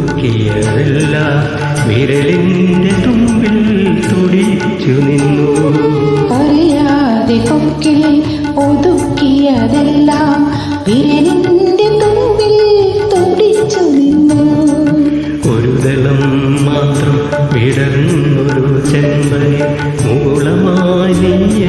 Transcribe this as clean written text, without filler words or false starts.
ഒതുക്കിയതെല്ലാം വിരലിന്റെ തുമ്പിൽ തുടിച്ചു നിന്നു. അറിയാതെ കൊക്കിൽ ഒതുക്കിയതെല്ലാം വിരലിന്റെ തുമ്പിൽ തുടിച്ചു നിന്നു. ഒരു ദളം മാത്രം വിടർന്നൊരു ചെമ്പനെ മൂളമായി നീ